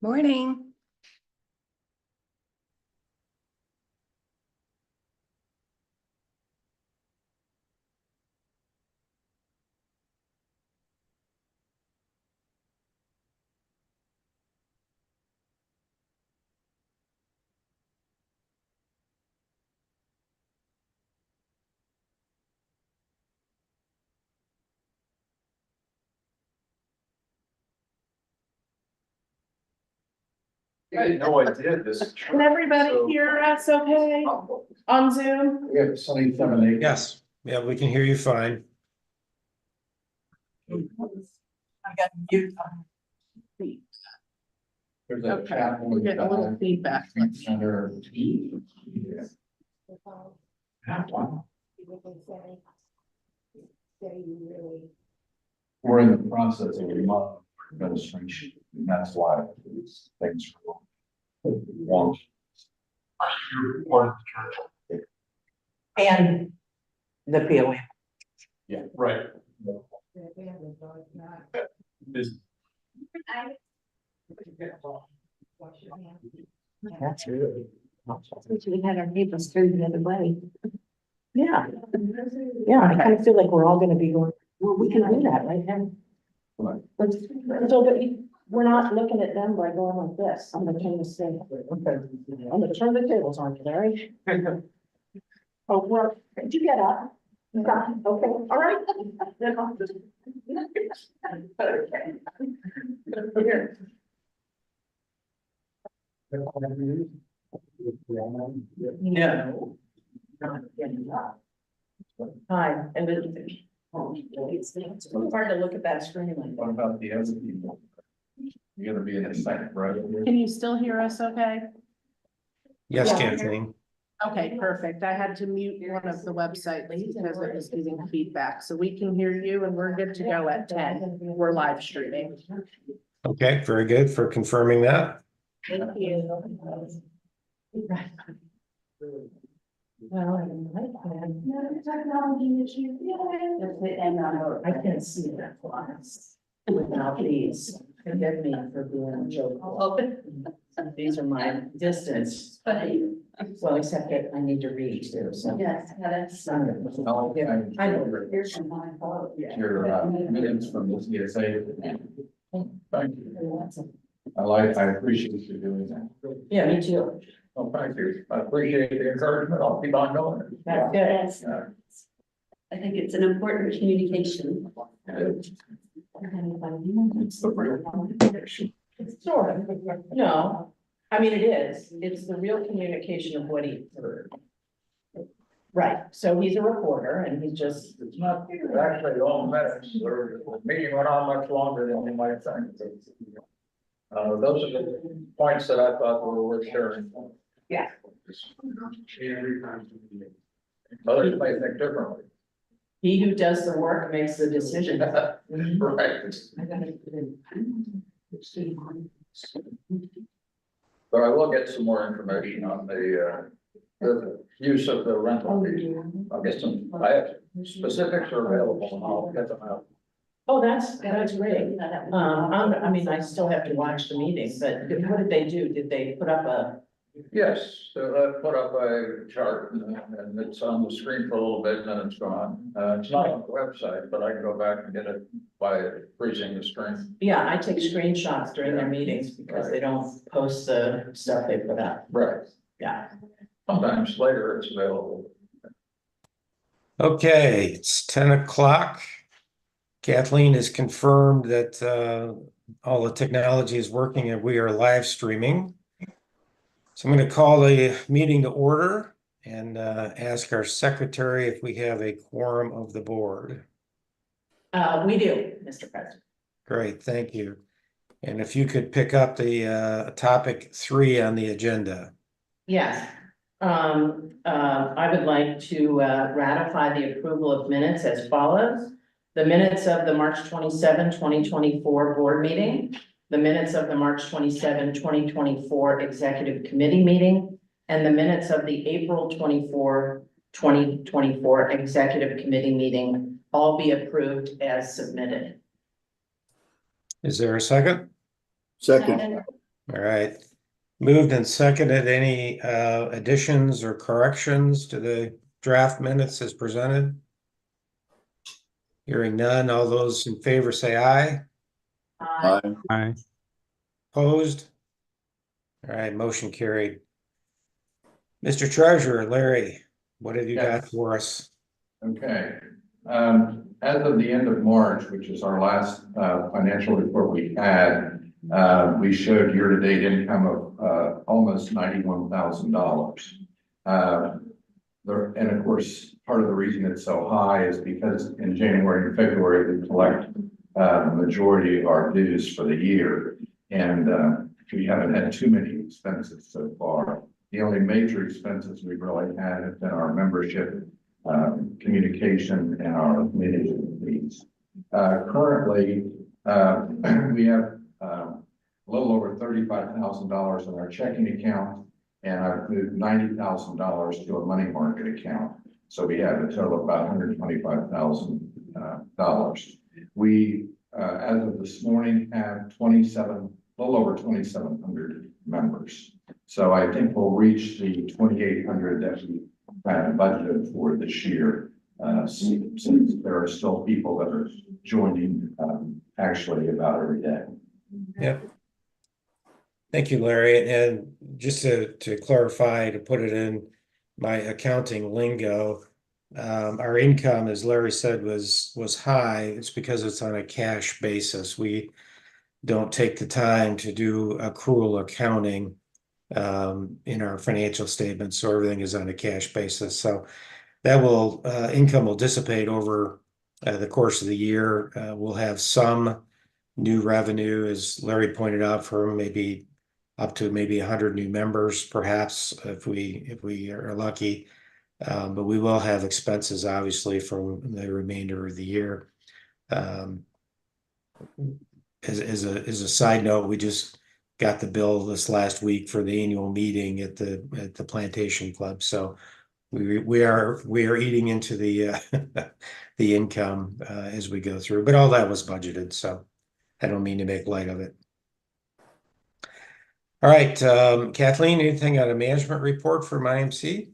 Morning. I didn't know I did this. Can everybody hear us okay on Zoom? We have sunny 7-8. Yes, yeah, we can hear you fine. I got mute on. There's a Okay, chapel we're in getting a little the feedback. center. Yeah. Wow. We're in the process of remodel administration, and that's why things are wrong. And the POA. Yeah, right. That's really. We had our neighbors through the other way. Yeah. Yeah, I kind of feel like we're all gonna be going, well, we can do that right now. Right. So, but we're not looking at them by going like this. I'm gonna turn this thing. I'm gonna turn the tables on you, Larry. Oh, well, did you get up? Yeah, okay, all right. Then I'll just- Okay. Here. No. Hi, and it's hard to look at that screen like What about the other people? You're gonna be in a second, right? Can you still hear us okay? Yes, Yeah. Kathleen. Okay, perfect. I had to mute one of the websites because it was giving feedback. So we can hear you and we're good to go at 10. We're live streaming. Okay, very good for confirming that. Thank you. Well, I Technology issue. and I can't see that flies without these. Forgive me for being jovial. These are my distance. Well, except that I need to read too, so. Yes, that's. Oh, Yeah, I know. Here's some my fault. Your minutes from the CSA. Thank you. I appreciate you doing that. Yeah, me too. Oh, thank you. I appreciate the encouragement. I'll keep on going. That's good. Yes, Uh, I think it's an important communication. It's the real communication. Sort of. No, I mean, it is. It's the real communication of what he heard. Right, so he's a reporter and he's just, It's not, actually, all minutes, the meeting went on much longer than you might think. Those are the points that I thought were worth sharing. Yeah. Others may think differently. he who does the work makes the decision. Right. But I will get some more information on the use of the rental fee. I'll get some, I have specifics are available and I'll get them out. Oh, that's great. I mean, I still have to watch the meeting, but what did they do? Did they put up a? Yes, so I put up a chart and it's on the screen for a little bit and then it's gone. It's not on the website, but I can go back and get it by freezing the screen. Yeah, I take screenshots during their meetings because they don't post the stuff they put up. Right. Yeah. Sometimes later it's available. Okay, it's 10 o'clock. Kathleen has confirmed that all the technology is working and we are live streaming. So I'm going to call the meeting to order and ask our secretary if we have a quorum of the board. We do, Mr. President. Great, thank you. And if you could pick up the topic 3 on the agenda. Yes. I would like to ratify the approval of minutes as follows. The minutes of the March 27, 2024 board meeting, the minutes of the March 27, 2024 executive committee meeting, and the minutes of the April 24, 2024 executive committee meeting all be approved as submitted. Is there a second? Second, All right. Moved and seconded. Any additions or corrections to the draft minutes as presented? Hearing none, all those in favor say aye. aye. Opposed? All right, motion carried. Mr. Treasurer, Larry, what have you got Yes. for us? Okay, as of the end of March, which is our last financial report we had, we showed year-to-date income of almost $91,000. And of course, part of the reason it's so high is because in January and February, we collect the majority of our dues for the year. And we haven't had too many expenses so far. The only major expenses we've really had have been our membership, communication, and our management fees. Currently, we have a little over $35,000 in our checking account, and I've moved $90,000 to a money market account. So we have a total of about $125,000. We, as of this morning, have a little over 2,700 members. So I think we'll reach the 2,800 that we had budgeted for this year. Since there are still people that are joining actually about every day. Yep. Thank you, Larry. And just to clarify, to put it in my accounting lingo, our income, as Larry said, was high. It's because it's on a cash basis. We don't take the time to do accrual accounting in our financial statements, so everything is on a cash basis. So that income will dissipate over the course of the year. We'll have some new revenue, as Larry pointed out, for maybe up to 100 new members, perhaps, if we are lucky. But we will have expenses, obviously, from the remainder of the year. As a side note, we just got the bill this last week for the annual meeting at the Plantation Club. So we are eating into the the income as we go through, but all that was budgeted, so I don't mean to make light of it. All right, Kathleen, anything on a management report for IMC?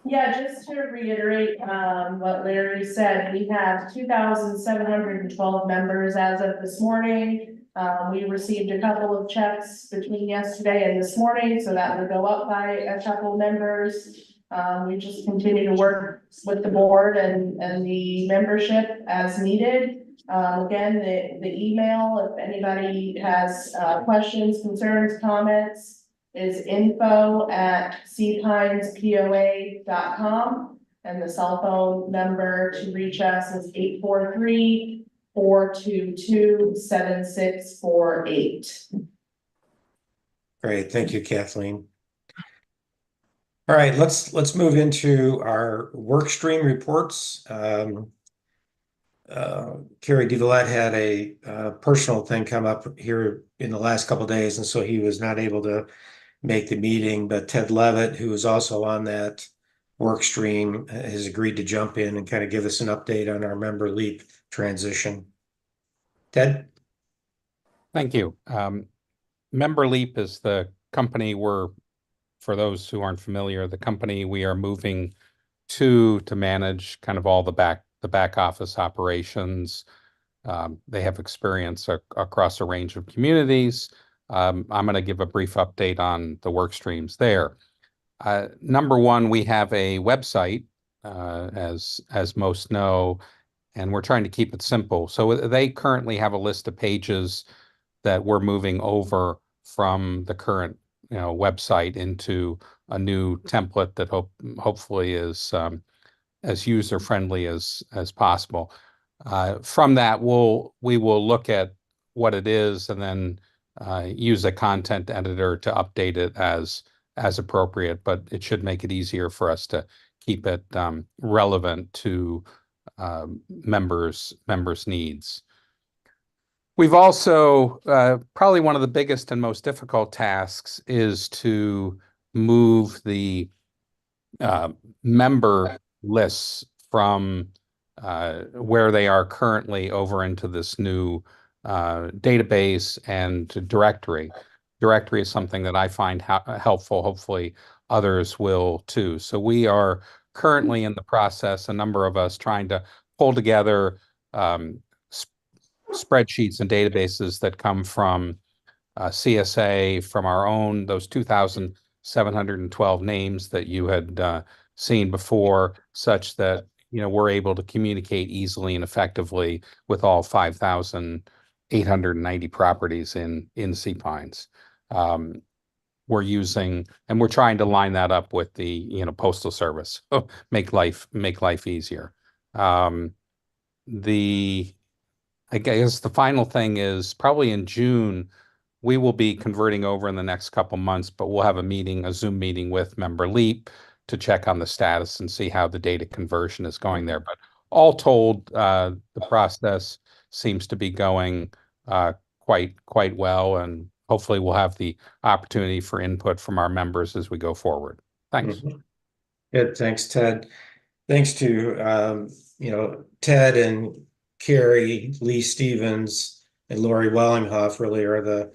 Yeah, just to reiterate, what Larry said, we have 2,712 members as of this morning. We received a couple of checks between yesterday and this morning, so that would go up by a couple members. We just continue to work with the board and the membership as needed. Again, the email, if anybody has, questions, concerns, comments, is info@cpinespoa.com, and the cell phone number to reach us is 843-422-7648. Great, thank you, Kathleen. All right, let's move into our work stream reports. Kerry DeVillette had a personal thing come up here in the last couple of days, and so he was not able to make the meeting, but Ted Levitt, who is also on that work stream, has agreed to jump in and kind of give us an update on our member LEAP transition. Ted? Thank you. Member Leap is the company for those who aren't familiar, the company we are moving to manage kind of all the back office operations. They have experience across a range of communities. I'm going to give a brief update on the work streams there. Number one, we have a website, as most know, and we're trying to keep it simple. So they currently have a list of pages that we're moving over from the current website into a new template that hopefully is as user-friendly as possible. From that, we will look at what it is and then use a content editor to update it as appropriate, but it should make it easier for us to keep it relevant to members' needs. We've also, probably one of the biggest and most difficult tasks is to move the member lists from where they are currently over into this new database and directory. Directory is something that I find helpful. Hopefully others will too. So we are currently in the process, a number of us, trying to pull together spreadsheets and databases that come from CSA, from our own, those 2,712 names that you had seen before, such that we're able to communicate easily and effectively with all 5,890 properties in CPINES. We're using, and we're trying to line that up with the Postal Service, make life easier. I guess the final thing is probably in June, we will be converting over in the next couple months, but we'll have a Zoom meeting with Member Leap to check on the status and see how the data conversion is going there. But all told, the process seems to be going quite well, and hopefully we'll have the opportunity for input from our members as we go forward. Thanks. Good, thanks, Ted. Thanks to Ted and Carrie, Lee Stevens, and Lori Wellinghoff really are the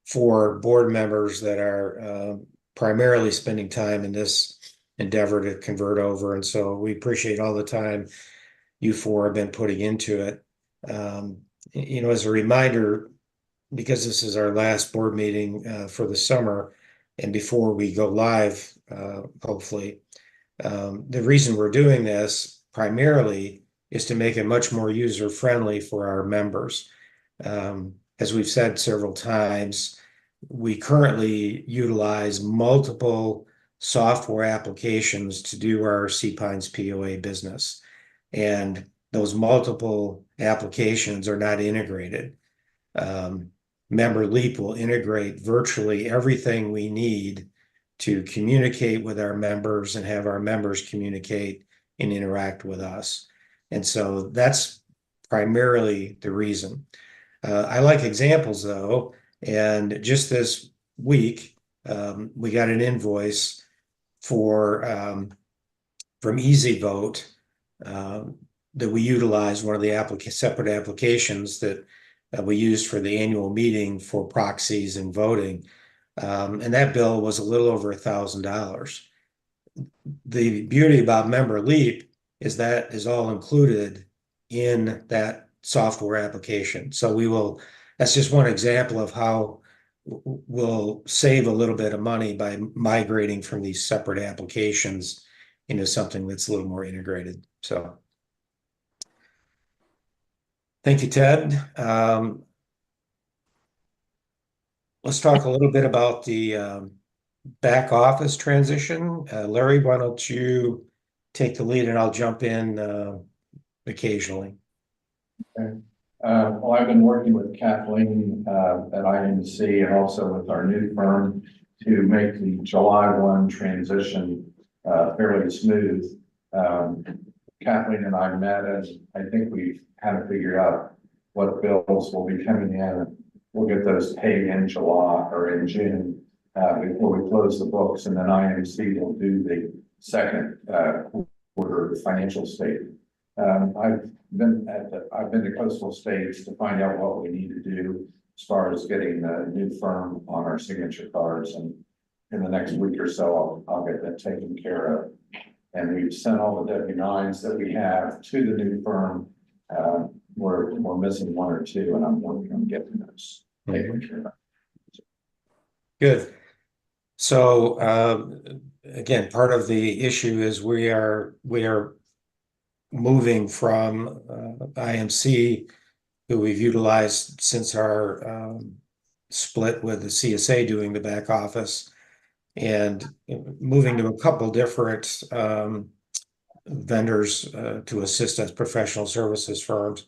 4 board members that are primarily spending time in this endeavor to convert over. And so we appreciate all the time you 4 have been putting into it. As a reminder, because this is our last board meeting for the summer and before we go live, hopefully, the reason we're doing this primarily is to make it much more user-friendly for our members. As we've said several times, we currently utilize multiple software applications to do our CPINES POA business. And those multiple applications are not integrated. Member Leap will integrate virtually everything we need to communicate with our members and have our members communicate and interact with us. And so that's primarily the reason. I like examples though, and just this week, we got an invoice for from Easy Vote, that we utilized one of the separate applications that we used for the annual meeting for proxies and voting. And that bill was a little over $1,000. The beauty about Member Leap is that is all included in that software application. So that's just one example of how we'll save a little bit of money by migrating from these separate applications into something that's a little more integrated. So thank you, Ted. Let's talk a little bit about the back office transition. Larry, why don't you take the lead and I'll jump in occasionally. Well, I've been working with Kathleen at IMC and also with our new firm to make the July 1 transition fairly smooth. Kathleen and I met, and I think we've kind of figured out what bills will be coming in. We'll get those paid in July or in June before we close the books, and then IMC will do the second quarter financial statement. I've been to Coastal States to find out what we need to do as far as getting the new firm on our signature cards, and in the next week or so, I'll get that taken care of. And we've sent all the W-9s that we have to the new firm. We're missing one or two, and I'm working on getting those taken care of. Good. So again, part of the issue is we are moving from IMC, who we've utilized since our split with the CSA doing the back office, and moving to a couple different vendors to assist us, professional services firms.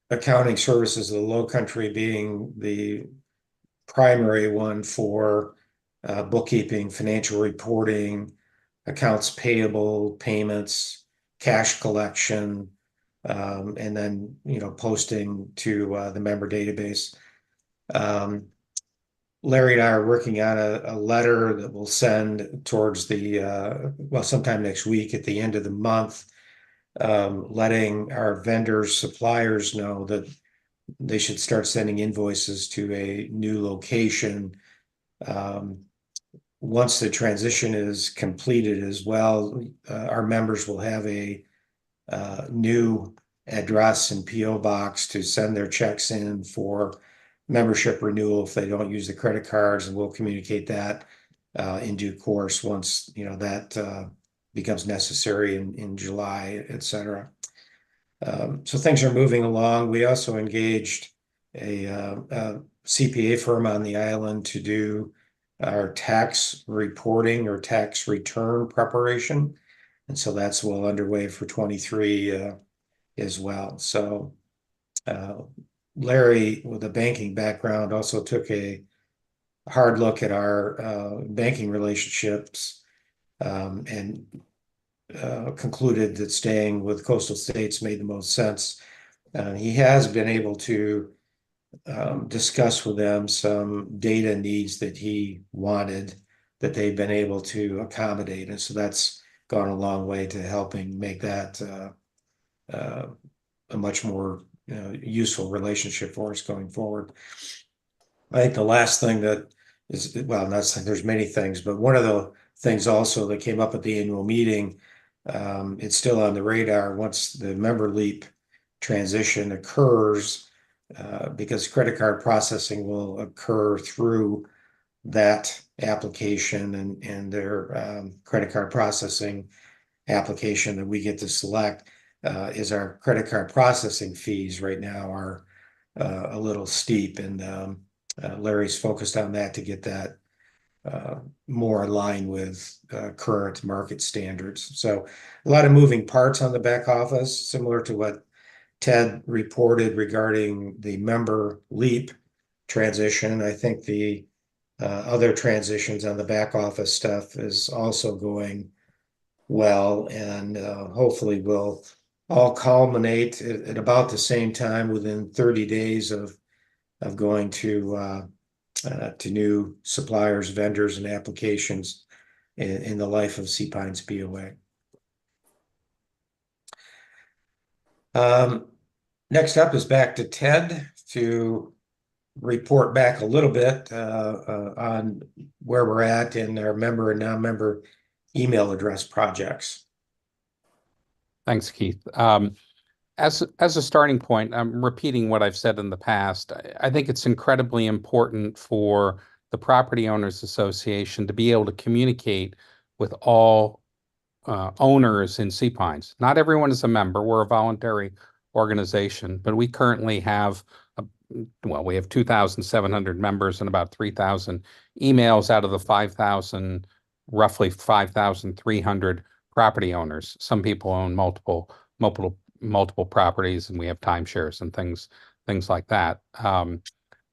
Accounting services of the Low Country being the primary one for bookkeeping, financial reporting, accounts payable, payments, cash collection, and then, posting to the member database. Larry and I are working on a letter that we'll send towards sometime next week at the end of the month, letting our vendors, suppliers know that they should start sending invoices to a new location. Once the transition is completed as well, our members will have a new address and PO box to send their checks in for membership renewal if they don't use the credit cards, and we'll communicate that in due course once that becomes necessary in July, etc. So things are moving along. We also engaged a CPA firm on the island to do our tax reporting or tax return preparation. And so that's well underway for 23 as well. So Larry, with a banking background, also took a hard look at our banking relationships and concluded that staying with Coastal States made the most sense. He has been able to discuss with them some data needs that he wanted that they've been able to accommodate. And so that's gone a long way to helping make that a much more useful relationship for us going forward. I think the last thing that is, there's many things, but one of the things also that came up at the annual meeting, it's still on the radar once the member leap transition occurs, because credit card processing will occur through that application and their credit card processing application that we get to select is our credit card processing fees right now are a little steep, and Larry's focused on that to get that more aligned with current market standards. So a lot of moving parts on the back office, similar to what Ted reported regarding the member leap transition. I think the other transitions on the back office stuff is also going well, and hopefully will all culminate at about the same time within 30 days of going to new suppliers, vendors, and applications in the life of Sea Pines POA. Next up is back to Ted to report back a little bit on where we're at in our member and non-member email address projects. Thanks, Keith. As a starting point, I'm repeating what I've said in the past. I think it's incredibly important for the Property Owners Association to be able to communicate with all owners in Sea Pines. Not everyone is a member. We're a voluntary organization, but we currently have, we have 2,700 members and about 3,000 emails out of the roughly 5,300 property owners. Some people own multiple properties, and we have timeshares and things like that.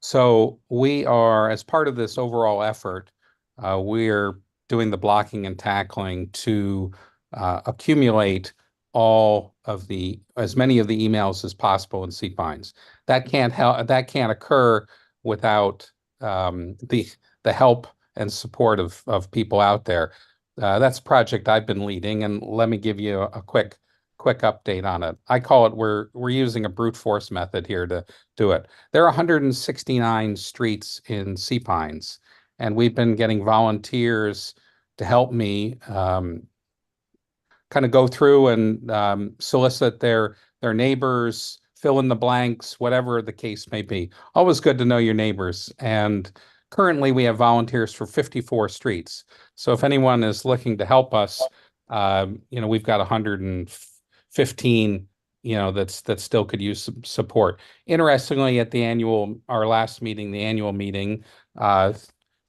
So we are, as part of this overall effort, we're doing the blocking and tackling to accumulate as many of the emails as possible in Sea Pines. That can't occur without the help and support of people out there. That's a project I've been leading, and let me give you a quick update on it. I call it, we're using a brute force method here to do it. There are 169 streets in Sea Pines, and we've been getting volunteers to help me kind of go through and solicit their neighbors, fill in the blanks, whatever the case may be. Always good to know your neighbors. And currently we have volunteers for 54 streets. So if anyone is looking to help us, we've got 115, that still could use some support. Interestingly, at the annual meeting,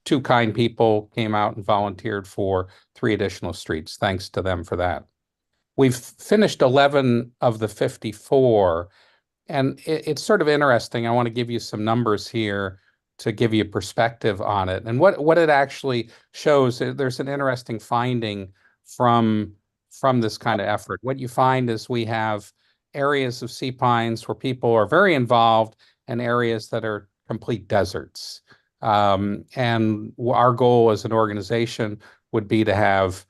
2 kind people came out and volunteered for 3 additional streets. Thanks to them for that. We've finished 11 of the 54, and it's sort of interesting. I want to give you some numbers here to give you perspective on it. And what it actually shows, there's an interesting finding from this kind of effort. What you find is we have areas of Sea Pines where people are very involved and areas that are complete deserts. And our goal as an organization would be to have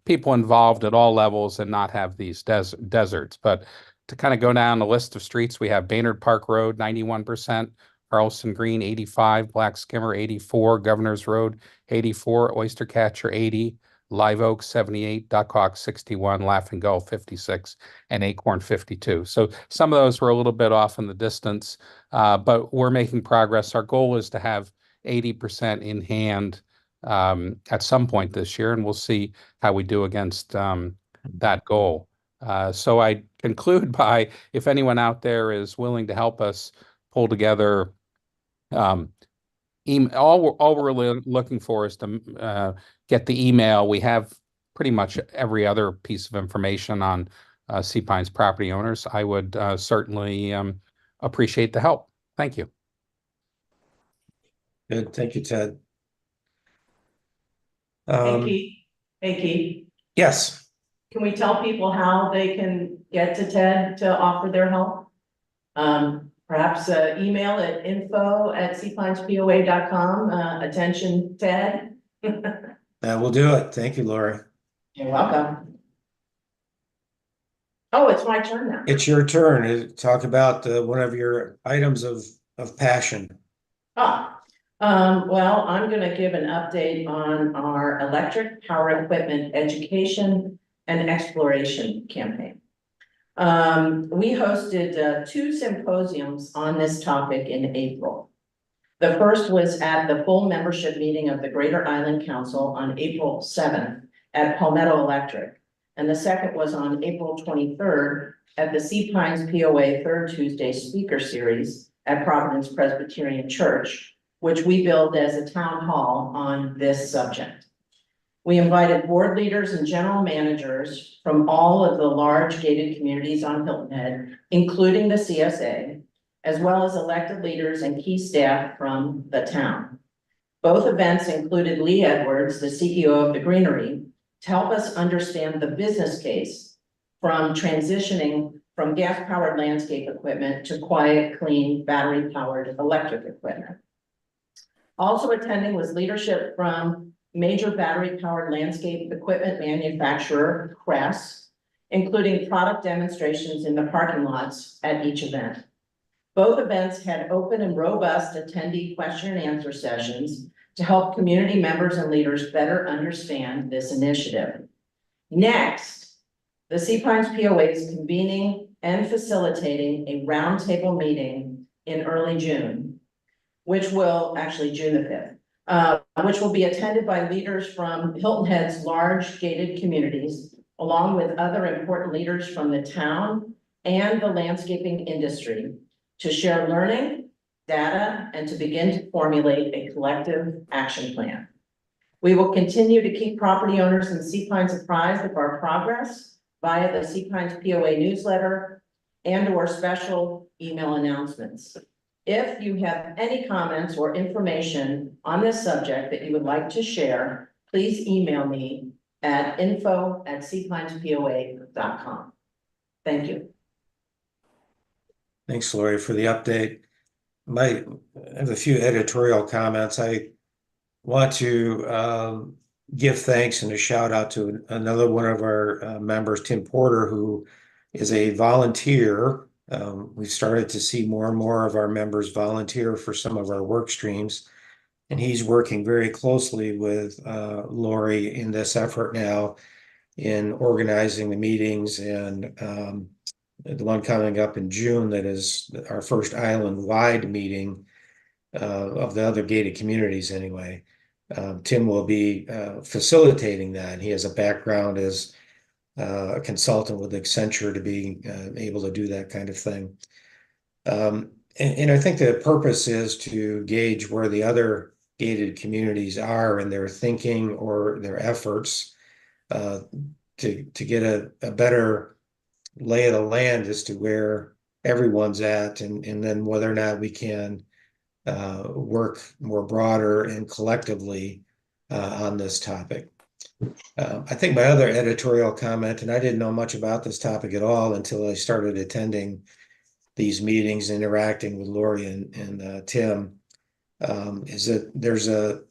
people involved at all levels and not have these deserts. But to kind of go down the list of streets, we have Baynard Park Road, 91%, Carlson Green, 85, Black Skimmer, 84, Governor's Road, 84, Oyster Catcher, 80, Live Oak, 78, Duck Hawk, 61, Laughing Gull, 56, and Acorn, 52. So some of those were a little bit off in the distance, but we're making progress. Our goal is to have 80% in hand at some point this year, and we'll see how we do against that goal. So I conclude by, if anyone out there is willing to help us pull together, all we're really looking for is to get the email. We have pretty much every other piece of information on Sea Pines property owners. I would certainly appreciate the help. Thank you. Good, thank you, Ted. Hey, Keith, Yes. can we tell people how they can get to Ted to offer their help? Perhaps email at info@seapinespoa.com. Attention, Ted. That will do it. Thank you, Lori. You're welcome. Oh, it's my turn now. It's your turn to talk about one of your items of passion. Well, I'm gonna give an update on our electric power equipment education and exploration campaign. We hosted 2 symposiums on this topic in April. The first was at the full membership meeting of the Greater Island Council on April 7th at Palmetto Electric. And the second was on April 23rd at the Sea Pines POA 3rd Tuesday Speaker Series at Providence Presbyterian Church, which we billed as a town hall on this subject. We invited board leaders and general managers from all of the large gated communities on Hilton Head, including the CSA, as well as elected leaders and key staff from the town. Both events included Lee Edwards, the CEO of the Greenery, to help us understand the business case from transitioning from gas-powered landscape equipment to quiet, clean, battery-powered electric equipment. Also attending was leadership from major battery-powered landscape equipment manufacturer, Crest, including product demonstrations in the parking lots at each event. Both events had open and robust attendee question and answer sessions to help community members and leaders better understand this initiative. Next, the Sea Pines POA is convening and facilitating a roundtable meeting in early June, which will, actually June the 5th, which will be attended by leaders from Hilton Head's large gated communities, along with other important leaders from the town and the landscaping industry to share learning, data, and to begin to formulate a collective action plan. We will continue to keep property owners in Sea Pines apprised of our progress via the Sea Pines POA newsletter and/or special email announcements. If you have any comments or information on this subject that you would like to share, please email me at info@seapinespoa.com. Thank you. Thanks, Lori, for the update. I have a few editorial comments. I want to give thanks and a shout out to another one of our members, Tim Porter, who is a volunteer. We've started to see more and more of our members volunteer for some of our work streams. And he's working very closely with Lori in this effort now in organizing the meetings, and the one coming up in June that is our first island-wide meeting of the other gated communities anyway. Tim will be facilitating that. He has a background as a consultant with Accenture to be able to do that kind of thing. And I think the purpose is to gauge where the other gated communities are in their thinking or their efforts to get a better lay of the land as to where everyone's at, and then whether or not we can work more broader and collectively on this topic. I think my other editorial comment, and I didn't know much about this topic at all until I started attending these meetings, interacting with Lori and Tim, is that there's a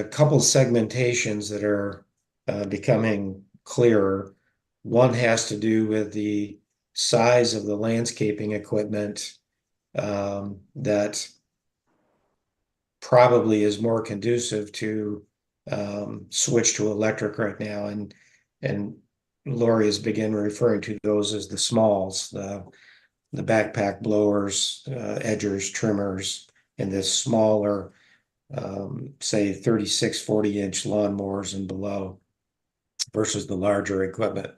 couple segmentations that are becoming clearer. One has to do with the size of the landscaping equipment that probably is more conducive to switch to electric right now, and Lori has begun referring to those as the smalls, the backpack blowers, edgers, trimmers, and the smaller, say 36, 40-inch lawnmowers and below versus the larger equipment.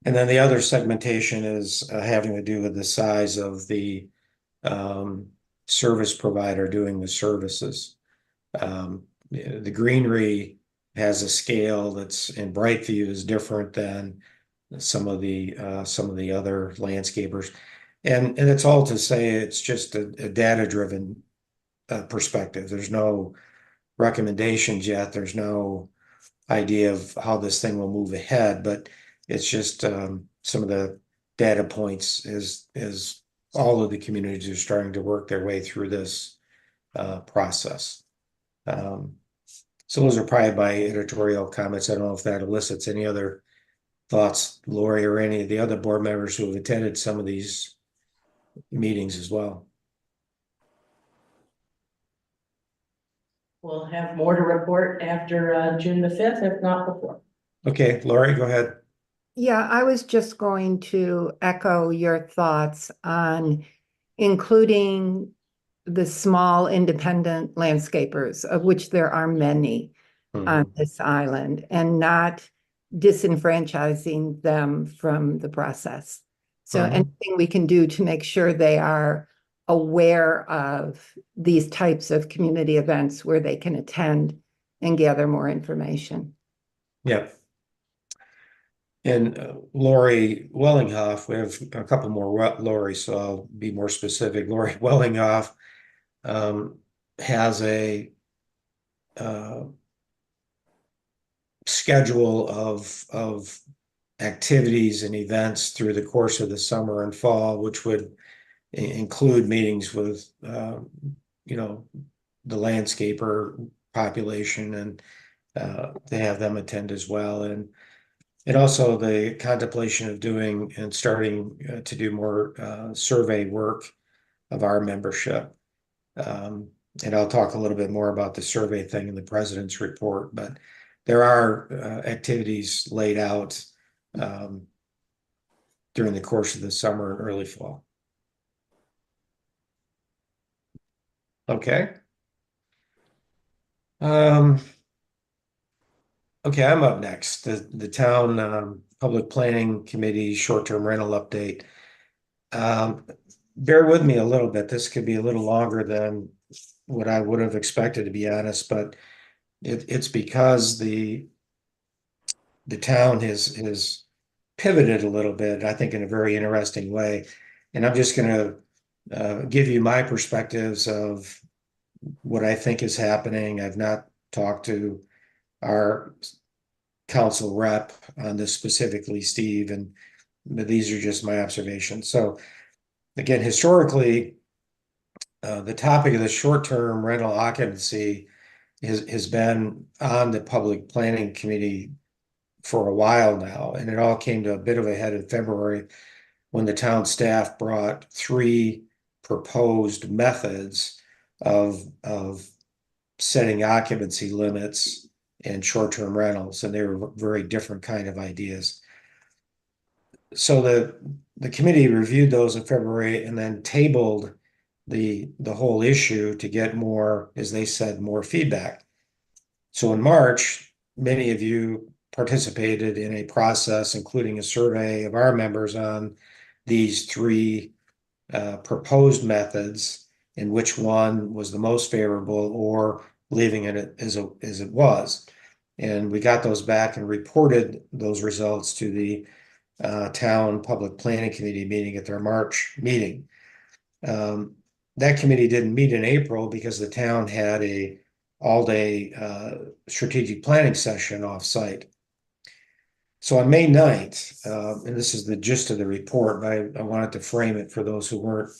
And then the other segmentation is having to do with the size of the service provider doing the services. The greenery has a scale that's in Brightview is different than some of the other landscapers, and it's all to say it's just a data-driven perspective. There's no recommendations yet. There's no idea of how this thing will move ahead, but it's just some of the data points is all of the communities are starting to work their way through this process. So those are probably my editorial comments. I don't know if that elicits any other thoughts, Lori, or any of the other board members who have attended some of these meetings as well. We'll have more to report after June the 5th, if not before. Okay, Lori, go ahead. Yeah, I was just going to echo your thoughts on including the small independent landscapers, of which there are many on this island, and not disenfranchising them from the process. So anything we can do to make sure they are aware of these types of community events where they can attend and gather more information. Yep. And Lori Wellinghoff, we have a couple more Lori, so I'll be more specific. Lori Wellinghoff has a schedule of activities and events through the course of the summer and fall, which would include meetings with the landscaper population and to have them attend as well. And also the contemplation of doing and starting to do more survey work of our membership. And I'll talk a little bit more about the survey thing in the president's report, but there are activities laid out during the course of the summer and early fall. Okay. Okay, I'm up next. The town Public Planning Committee short-term rental update. Bear with me a little bit. This could be a little longer than what I would have expected, to be honest, but it's because the town has pivoted a little bit, I think, in a very interesting way. And I'm just going to give you my perspectives of what I think is happening. I've not talked to our council rep on this specifically, Steve, but these are just my observations. So again, historically, the topic of the short-term rental occupancy has been on the Public Planning Committee for a while now, and it all came to a bit of a head in February when the town staff brought 3 proposed methods of setting occupancy limits and short-term rentals, and they were very different kind of ideas. So the committee reviewed those in February and then tabled the whole issue to get more, as they said, more feedback. So in March, many of you participated in a process, including a survey of our members on these 3 proposed methods and which one was the most favorable, or leaving it as it was. And we got those back and reported those results to the town Public Planning Committee meeting at their March meeting. That committee didn't meet in April because the town had a all-day strategic planning session off-site. So on May 9th, and this is the gist of the report, but I wanted to frame it for those who weren't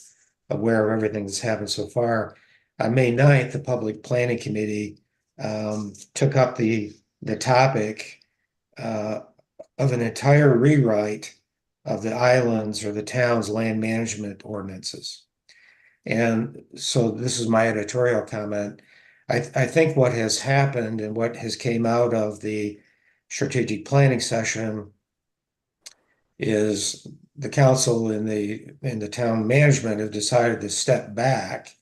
aware of everything that's happened so far. On May 9th, the Public Planning Committee took up the topic of an entire rewrite of the island's or the town's land management ordinances. And so this is my editorial comment. I think what has happened and what has came out of the strategic planning session is the council and the town management have decided to step back,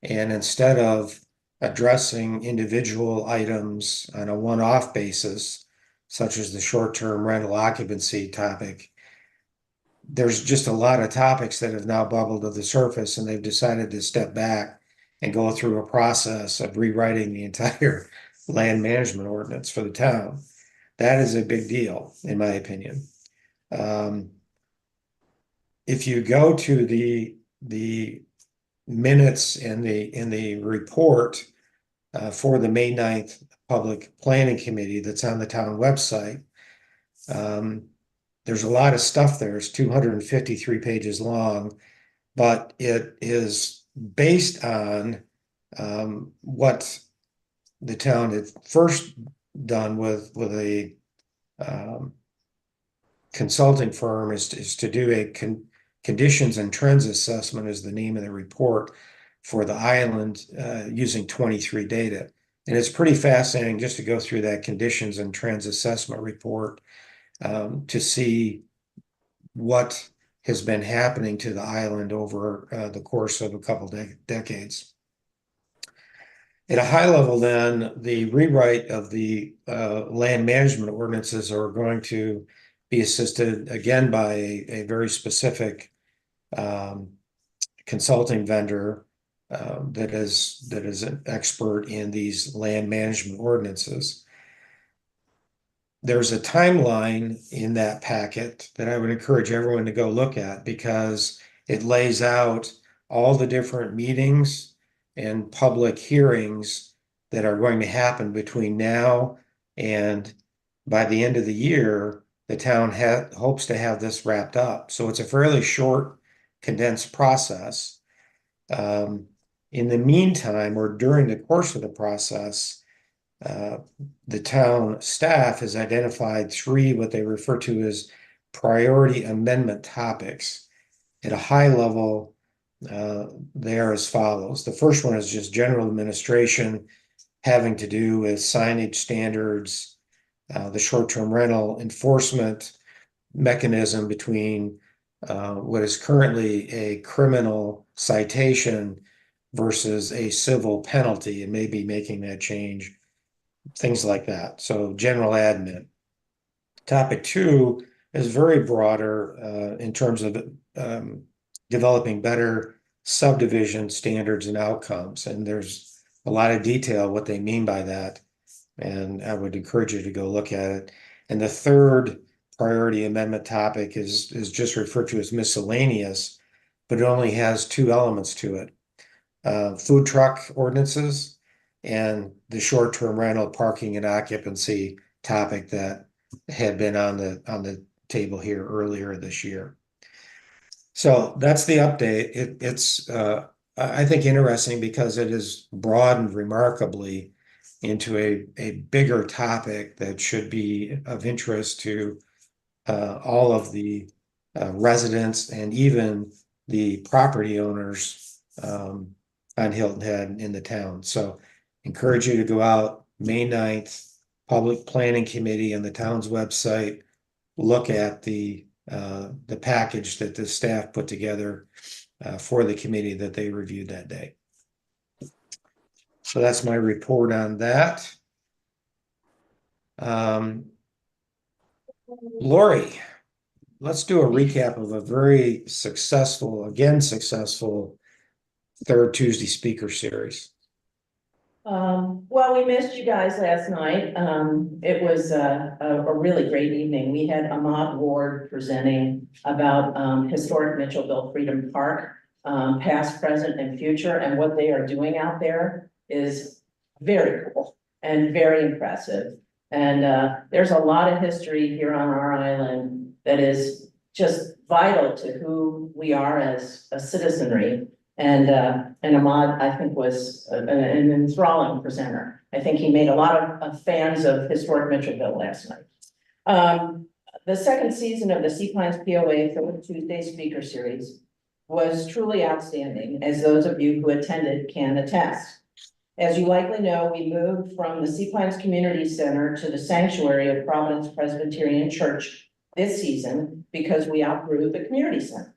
and instead of addressing individual items on a one-off basis, such as the short-term rental occupancy topic, there's just a lot of topics that have now bubbled to the surface, and they've decided to step back and go through a process of rewriting the entire land management ordinance for the town. That is a big deal, in my opinion. If you go to the minutes in the report for the May 9th Public Planning Committee that's on the town website, there's a lot of stuff there. It's 253 pages long, but it is based on what the town had first done with a consulting firm is to do a conditions and trends assessment, is the name of the report, for the island using 23 data. And it's pretty fascinating just to go through that conditions and trends assessment report to see what has been happening to the island over the course of a couple decades. At a high level, then, the rewrite of the land management ordinances are going to be assisted again by a very specific consulting vendor that is an expert in these land management ordinances. There's a timeline in that packet that I would encourage everyone to go look at, because it lays out all the different meetings and public hearings that are going to happen between now and by the end of the year. The town hopes to have this wrapped up. So it's a fairly short, condensed process. And In the meantime, or during the course of the process, the town staff has identified three what they refer to as priority amendment topics. At a high level, they are as follows. The first one is just general administration having to do with signage standards, the short-term rental enforcement mechanism between what is currently a criminal citation versus a civil penalty, and maybe making that change, things like that. So general admin. Topic two is very broader in terms of developing better subdivision standards and outcomes. And there's a lot of detail what they mean by that. And I would encourage you to go look at it. And the third priority amendment topic is just referred to as miscellaneous, but it only has two elements to it. Food truck ordinances and the short-term rental parking and occupancy topic that had been on the table here earlier this year. So that's the update. It's I think interesting because it is broadened remarkably into a bigger topic that should be of interest to all of the residents and even the property owners on Hilton Head in the town. So encourage you to go out May 9th, Public Planning Committee on the town's website, look at the package that the staff put together for the committee that they reviewed that day. So that's my report on that. Lori, let's do a recap of a very successful third Tuesday speaker series. Well, we missed you guys last night. It was a really great evening. We had Ahmad Ward presenting about historic Mitchellville Freedom Park, past, present, and future, and what they are doing out there is very cool and very impressive. And there's a lot of history here on our island that is just vital to who we are as a citizenry. And Ahmad, I think, was an enthralling presenter. I think he made a lot of fans of historic Mitchellville last night. The second season of the Sea Pines POA Third Tuesday Speaker Series was truly outstanding, as those of you who attended can attest. As you likely know, we moved from the Sea Pines Community Center to the sanctuary of Providence Presbyterian Church this season because we outgrew the community center.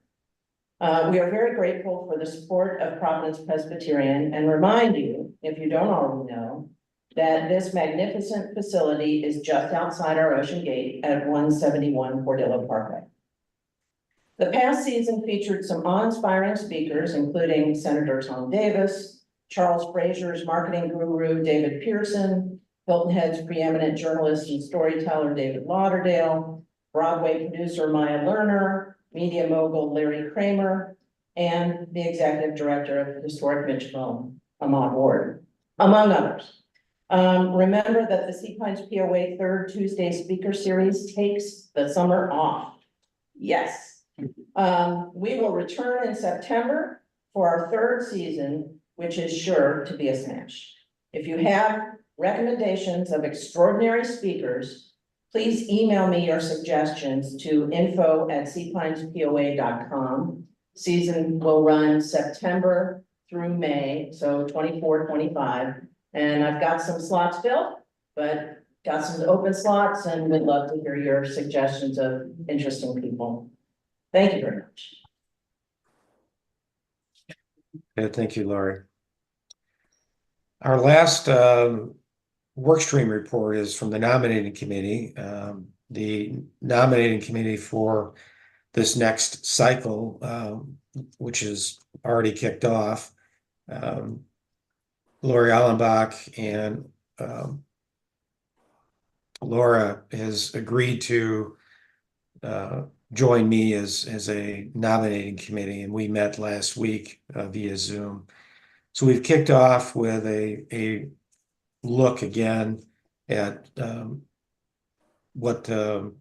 We are very grateful for the support of Providence Presbyterian and remind you, if you don't already know, that this magnificent facility is just outside our Ocean Gate at 171 Cordillo Parkway. The past season featured some awe-inspiring speakers, including Senator Tom Davis, Charles Frazier's marketing guru, David Pearson, Hilton Head's preeminent journalist and storyteller, David Lauderdale, Broadway producer Maya Lerner, media mogul Larry Kramer, and the executive director of Historic Mitchellville, Ahmad Ward, among others. Remember that the Sea Pines POA Third Tuesday Speaker Series takes the summer off. Yes. We will return in September for our third season, which is sure to be a smash. If you have recommendations of extraordinary speakers, please email me your suggestions to info@seapinespoa.com. Season will run September through May, so 24-25. And I've got some slots filled, but got some open slots and would love to hear your suggestions of interesting people. Thank you very much. Yeah, thank you, Laurie. Our last work stream report is from the nominating committee. The nominating committee for this next cycle, which is already kicked off, Lori Allenbach and Laura has agreed to join me as a nominating committee, and we met last week via Zoom. So we've kicked off with a look again at what the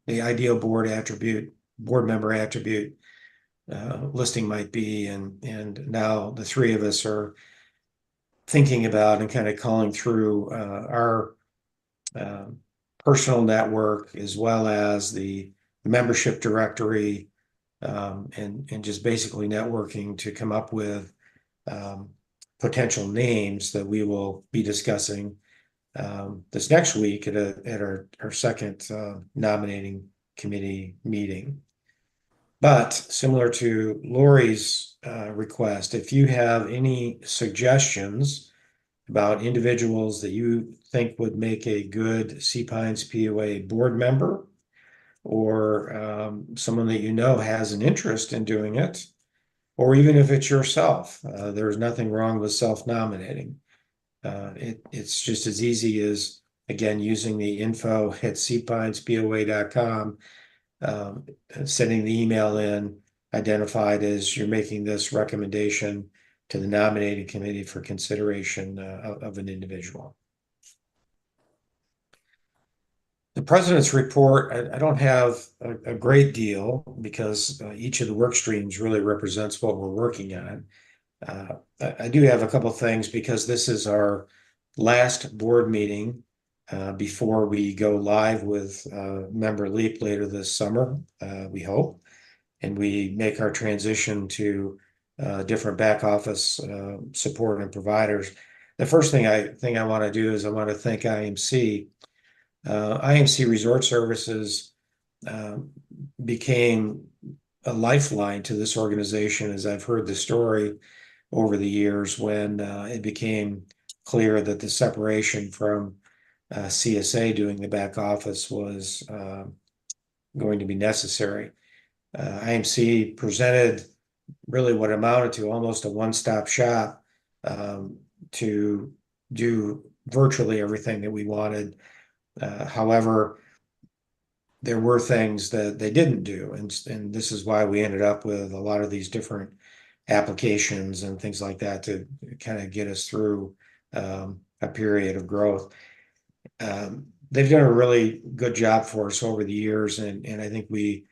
ideal board member attribute listing might be, and now the three of us are thinking about and kind of calling through our personal network as well as the membership directory, and just basically networking to come up with potential names that we will be discussing this next week at our second nominating committee meeting. But similar to Lori's request, if you have any suggestions about individuals that you think would make a good Sea Pines POA board member, or someone that you know has an interest in doing it, or even if it's yourself, there's nothing wrong with self-nominating. It's just as easy as, again, using the info@seapinespoa.com, sending the email in, identified as you're making this recommendation to the nominating committee for consideration of an individual. The president's report, I don't have a great deal because each of the work streams really represents what we're working on. I do have a couple things because this is our last board meeting before we go live with Member Leap later this summer, we hope, and we make our transition to different back office support and providers. The first thing I want to do is I want to thank IMC. IMC Resort Services became a lifeline to this organization, as I've heard the story over the years when it became clear that the separation from CSA doing the back office was going to be necessary. IMC presented really what amounted to almost a one-stop shop to do virtually everything that we wanted. However, there were things that they didn't do, and this is why we ended up with a lot of these different applications and things like that to kind of get us through a period of growth. They've done a really good job for us over the years, and I think we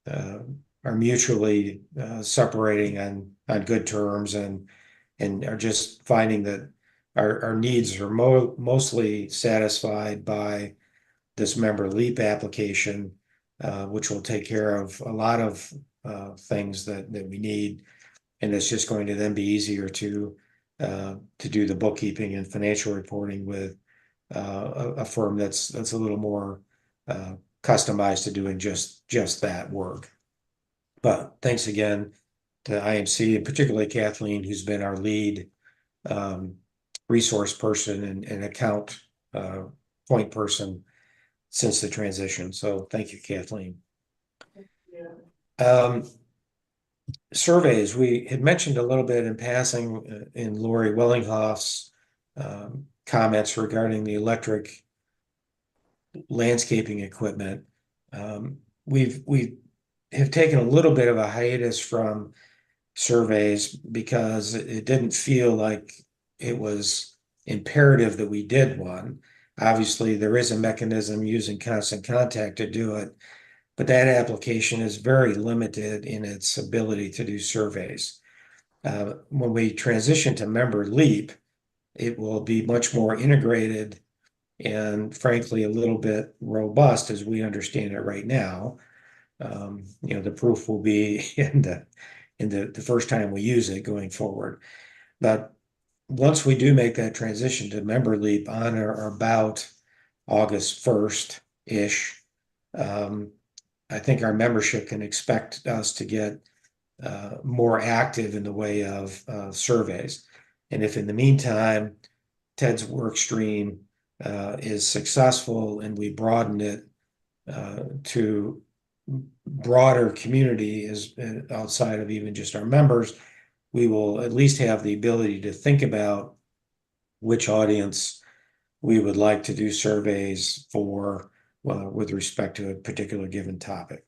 are mutually separating on good terms, and are just finding that our needs are mostly satisfied by this Member Leap application, which will take care of a lot of things that we need. And it's just going to then be easier to do the bookkeeping and financial reporting with a firm that's a little more customized to doing just that work. But thanks again to IMC, and particularly Kathleen, who's been our lead resource person and account point person since the transition. So thank you, Kathleen. Surveys, we had mentioned a little bit in passing in Lori Wellinghoff's comments regarding the electric landscaping equipment. We have taken a little bit of a hiatus from surveys because it didn't feel like it was imperative that we did one. Obviously, there is a mechanism using Constant Contact to do it, but that application is very limited in its ability to do surveys. When we transition to Member Leap, it will be much more integrated and frankly a little bit robust as we understand it right now. The proof will be in the first time we use it going forward. But once we do make that transition to Member Leap on or about August 1st-ish, I think our membership can expect us to get more active in the way of surveys. And if in the meantime, Ted's work stream is successful and we broaden it to broader community outside of even just our members, we will at least have the ability to think about which audience we would like to do surveys for with respect to a particular given topic.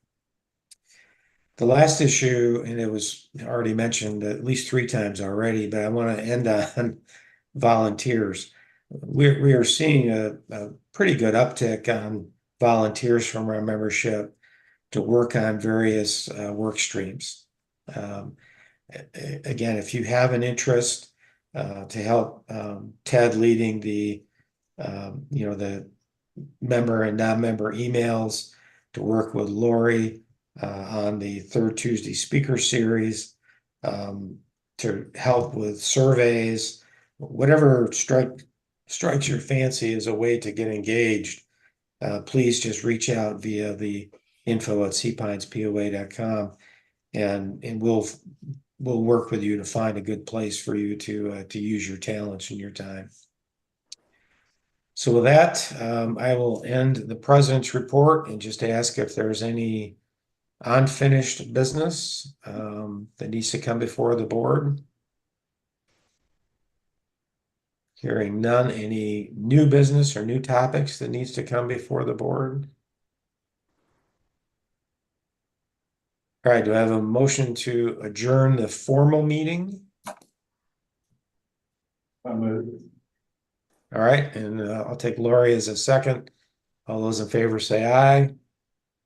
The last issue, and it was already mentioned at least 3 times already, but I want to end on volunteers. We are seeing a pretty good uptick on volunteers from our membership to work on various work streams. Again, if you have an interest to help Ted leading the the member and non-member emails, to work with Lori on the third Tuesday speaker series, to help with surveys, whatever strikes your fancy as a way to get engaged, please just reach out via the info@cpinespoa.com, and we'll work with you to find a good place for you to use your talents and your time. So with that, I will end the president's report and just ask if there's any unfinished business that needs to come before the board. Hearing none. Any new business or new topics that needs to come before the board? All right, do I have a motion to adjourn the formal meeting? All right, and I'll take Lori as a second. All those in favor say aye.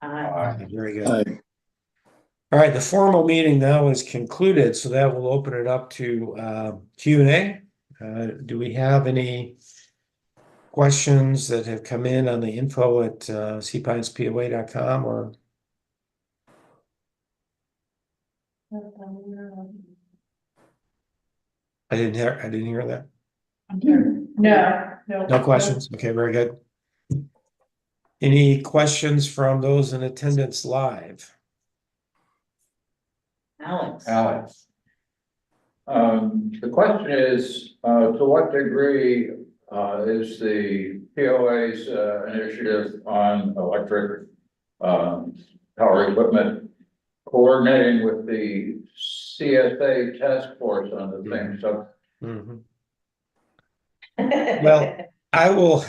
Aye. Very good. Aye. All right, the formal meeting now is concluded, so that will open it up to Q&A. Do we have any questions that have come in on the info@cpinespoa.com or? I didn't hear that. No. No questions? Okay, very good. Any questions from those in attendance live? Alex. Alex. The question is, to what degree is the POA's initiative on electric power equipment coordinating with the CSA task force on the same subject? Mhm. Well, I will,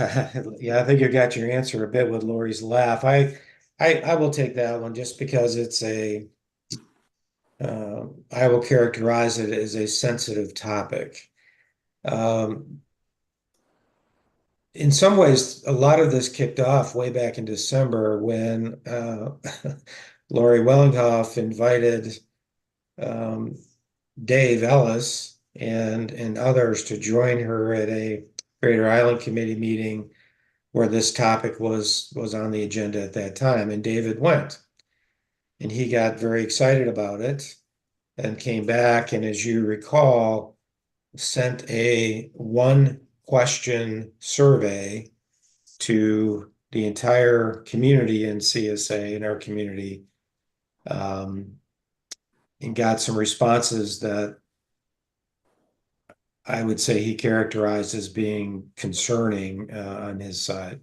yeah, I think you got your answer a bit with Lori's laugh. I will take that one just because it's I will characterize it as a sensitive topic. In some ways, a lot of this kicked off way back in December when Lori Wellinghoff invited Dave Ellis and others to join her at a Greater Island Committee meeting where this topic was on the agenda at that time, and David went. And he got very excited about it and came back, and as you recall, sent a one-question survey to the entire community in CSA, in our community, and got some responses that I would say he characterized as being concerning on his side.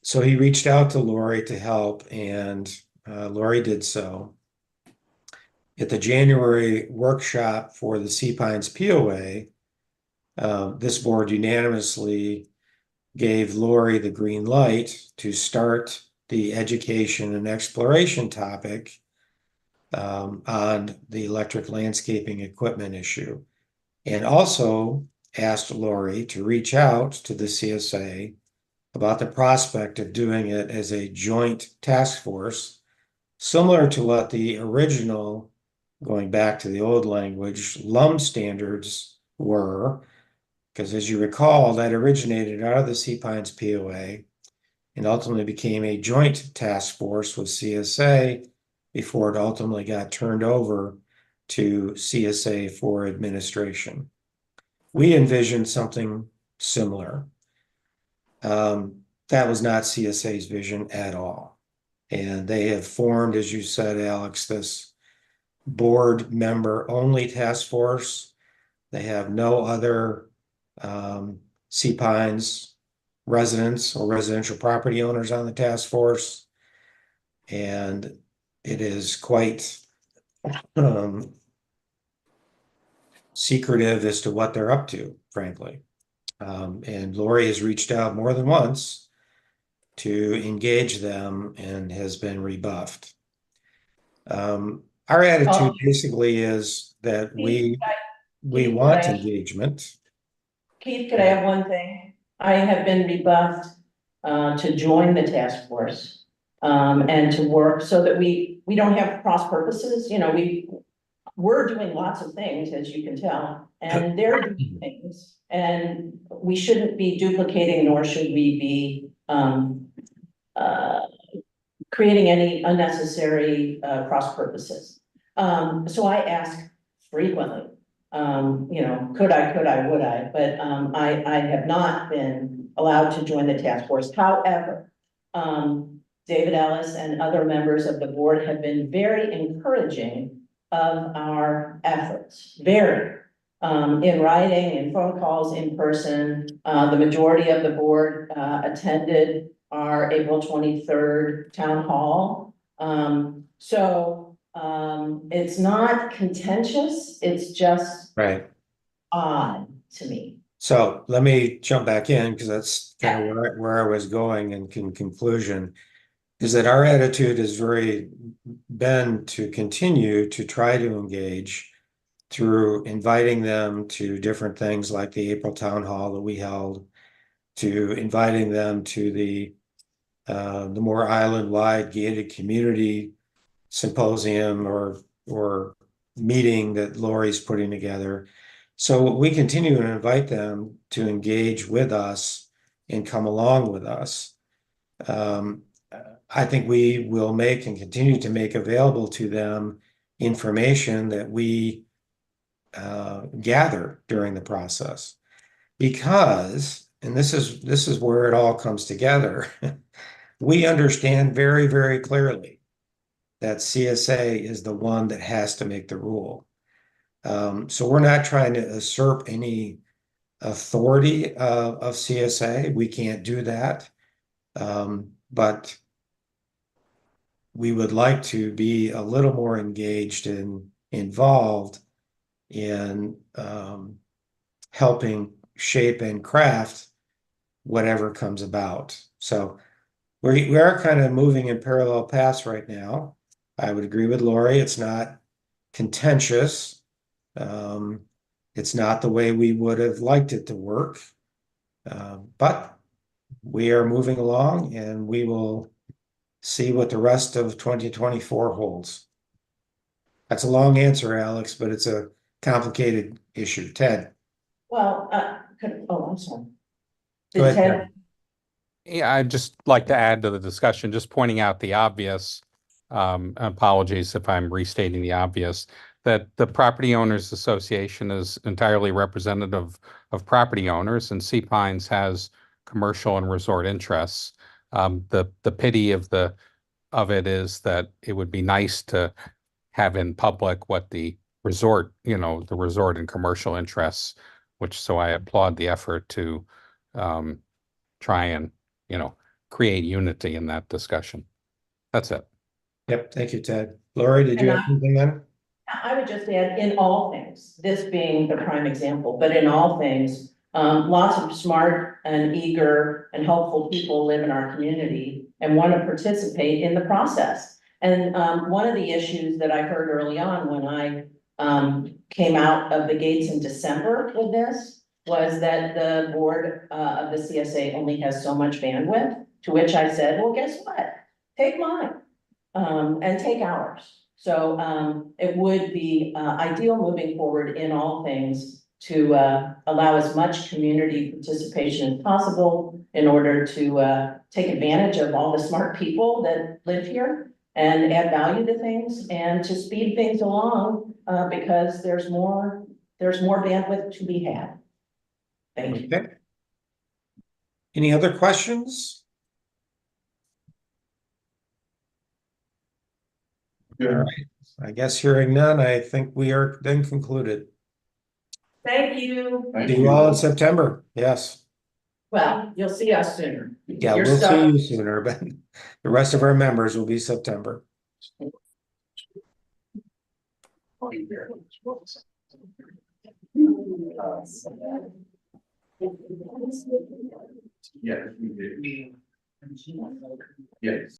So he reached out to Lori to help, and Lori did so. At the January workshop for the Sea Pines POA, this board unanimously gave Lori the green light to start the education and exploration topic on the electric landscaping equipment issue, and also asked Lori to reach out to the CSA about the prospect of doing it as a joint task force, similar to what the original, going back to the old language, LUM standards were, because as you recall, that originated out of the Sea Pines POA and ultimately became a joint task force with CSA before it ultimately got turned over to CSA for administration. We envisioned something similar. That was not CSA's vision at all. And they have formed, as you said, Alex, this board member only task force. They have no other Sea Pines residents or residential property owners on the task force. And it is quite secretive as to what they're up to, frankly. And Lori has reached out more than once to engage them and has been rebuffed. Our attitude basically is that we want engagement. Keith, could I have one thing? I have been rebuffed to join the task force and to work so that we we don't have cross purposes, you know, we're doing lots of things, as you can tell, and they're doing things. And we shouldn't be duplicating, nor should we be, creating any unnecessary, cross purposes. So I ask frequently, you know, could I, would I, but, I have not been allowed to join the task force. However, David Ellis and other members of the board have been very encouraging of our efforts, very, in writing, in phone calls, in person. The majority of the board, attended our April 23rd town hall. It's not contentious, it's just Right. odd to me. So let me jump back in because that's kind of where I was going in conclusion. Is that our attitude has very been to continue to try to engage through inviting them to different things like the April town hall that we held, to inviting them to the more island-wide gated community symposium or meeting that Lori's putting together. So we continue to invite them to engage with us and come along with us. I think we will make and continue to make available to them information that we gather during the process. Because, and this is where it all comes together, we understand very, very clearly that CSA is the one that has to make the rule. So we're not trying to usurp any authority of CSA. We can't do that. But we would like to be a little more engaged and involved in helping shape and craft whatever comes about. So we are kind of moving in parallel paths right now. I would agree with Lori. It's not contentious. It's not the way we would have liked it to work. But we are moving along and we will see what the rest of 2024 holds. That's a long answer, Alex, but it's a complicated issue. Ted. Well, I'm sorry. Go ahead, Ted, Ted. Yeah, I'd just like to add to the discussion, just pointing out the obvious, apologies if I'm restating the obvious, that the Property Owners Association is entirely representative of property owners, and Sea Pines has commercial and resort interests. The pity of it is that it would be nice to have in public what the resort, the resort and commercial interests, so I applaud the effort to try and, create unity in that discussion. That's it. Yep, thank you, Ted. Lori, did you have anything then? I would just add, in all things, this being the prime example, but in all things, lots of smart and eager and helpful people live in our community and want to participate in the process. And one of the issues that I heard early on when I came out of the gates in December with this was that the board of the CSA only has so much bandwidth, to which I said, well, guess what? Take mine and take ours. So it would be ideal moving forward in all things to allow as much community participation as possible in order to take advantage of all the smart people that live here and add value to things and to speed things along because there's more bandwidth to be had. Thank you. Okay. Any other questions? All right. I guess hearing none, I think we are then concluded. Thank you. Thank See you all in September. Yes. Well, you'll see us sooner. Yeah, Your we'll stuff- see you sooner, but the rest of our members will be September. Yes, we did. Yes.